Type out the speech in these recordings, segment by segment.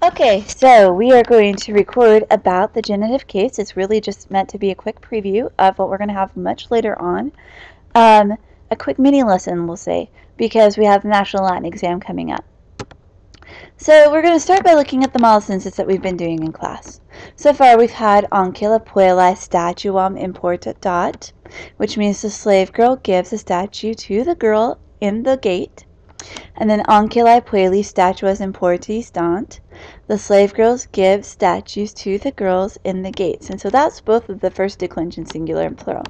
Okay, so we are going to record about the genitive case. It's really just meant to be a quick preview of what we're going to have much later on. A quick mini lesson, we'll say, because we have the National Latin exam coming up. So we're going to start by looking at the model sentences that we've been doing in class. So far we've had Ancilla puella statuam importa dat, which means the slave girl gives a statue to the girl in the gate. And then Ancillae puelli statuas importis dant, the slave girls give statues to the girls in the gates. And so that's both of the first declension, singular and plural.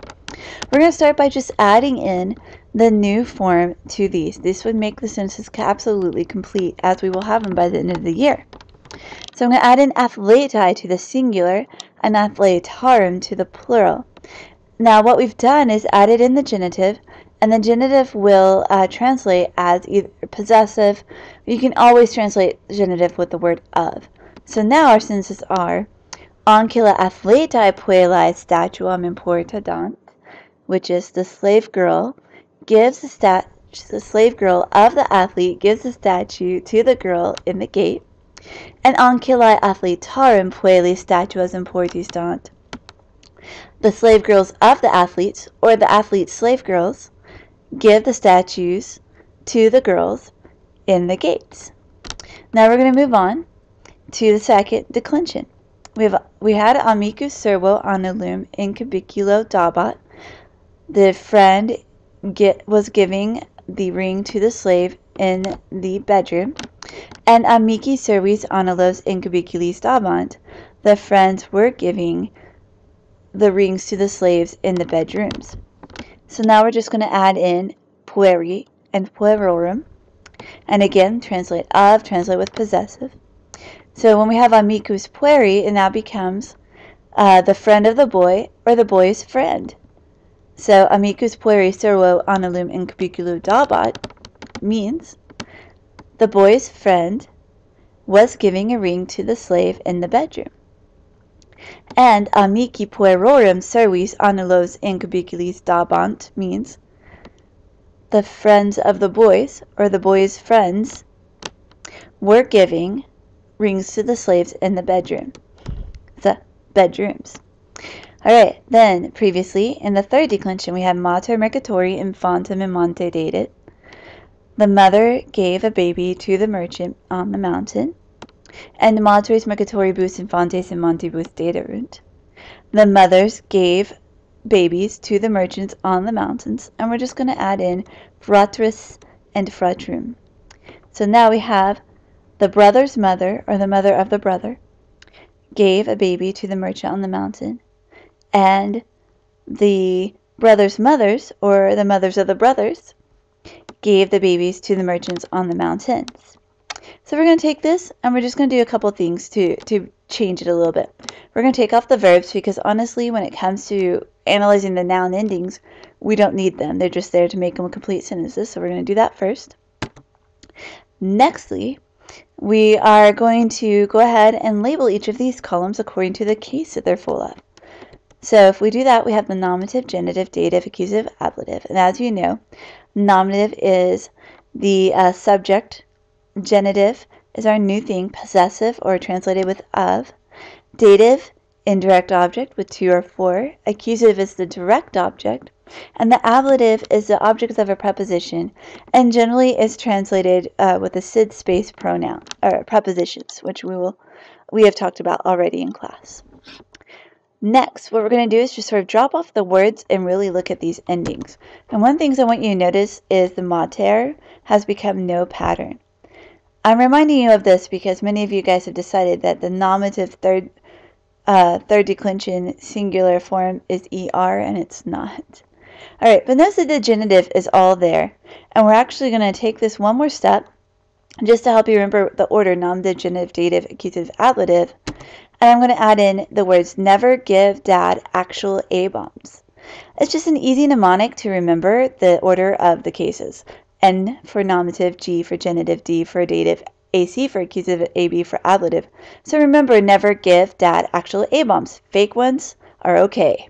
We're going to start by just adding in the new form to these. This would make the sentences absolutely complete, as we will have them by the end of the year. So I'm going to add in athletae to the singular and athletarum to the plural. Now what we've done is added in the genitive, and the genitive will translate as either possessive. You can always translate the genitive with the word of. So now our sentences are Ancilla athletae puellae statuam importa dant, which is the slave girl gives the slave girl of the athlete gives the statue to the girl in the gate. And Ancillae athletarum puelli statuas importis dant, the slave girls of the athletes, or the athlete's slave girls, give the statues to the girls in the gates. Now we're going to move on to the second declension. We had amicus servo annulum in cubiculo dabat. The friend was giving the ring to the slave in the bedroom. And amici servis annulos in cubiculis dabant. The friends were giving the rings to the slaves in the bedrooms. So now we're just going to add in pueri and puerorum. And again, translate of, translate with possessive. So when we have amicus pueri, it now becomes the friend of the boy or the boy's friend. So amicus pueri servo annulum in cubiculo dabat means the boy's friend was giving a ring to the slave in the bedroom. And amici puerorum servis annulos in cubiculis dabant means the friends of the boys, or the boys' friends, were giving rings to the slaves in the bedroom. The bedrooms. Alright, then previously in the third declension we had mater mercatori infantem in monte dadet. The mother gave a baby to the merchant on the mountain. And matres mercatoribus infantes in montibus daderunt. The mothers gave babies to the merchants on the mountains, and we're just going to add in fratris and fratrum. So now we have the brother's mother, or the mother of the brother, gave a baby to the merchant on the mountain, and the brother's mothers, or the mothers of the brothers, gave the babies to the merchants on the mountains. So we're going to take this and we're just going to do a couple things to change it a little bit. We're going to take off the verbs because honestly when it comes to analyzing the noun endings, we don't need them. They're just there to make them complete sentences. So we're going to do that first. Nextly, we are going to go ahead and label each of these columns according to the case that they're full of. So if we do that, we have the nominative, genitive, dative, accusative, ablative. And as you know, nominative is the subject. Genitive is our new thing, possessive or translated with of. Dative, indirect object with 2 or 4. Accusative is the direct object. And the ablative is the object of a preposition and generally is translated with a sid space pronoun, or prepositions, which we have talked about already in class. Next, what we're going to do is just sort of drop off the words and really look at these endings. And one thing I want you to notice is the mater has become no pattern. I'm reminding you of this because many of you guys have decided that the nominative third declension singular form is ER, and it's not. Alright, but notice that the genitive is all there. And we're actually going to take this one more step just to help you remember the order: nominative, genitive, dative, accusative, ablative. And I'm going to add in the words never, give, dad, actual, a-bombs. It's just an easy mnemonic to remember the order of the cases. N for nominative, G for genitive, D for dative, AC for accusative, AB for ablative. So remember, never, give, dad, actual, a-bombs. Fake ones are okay.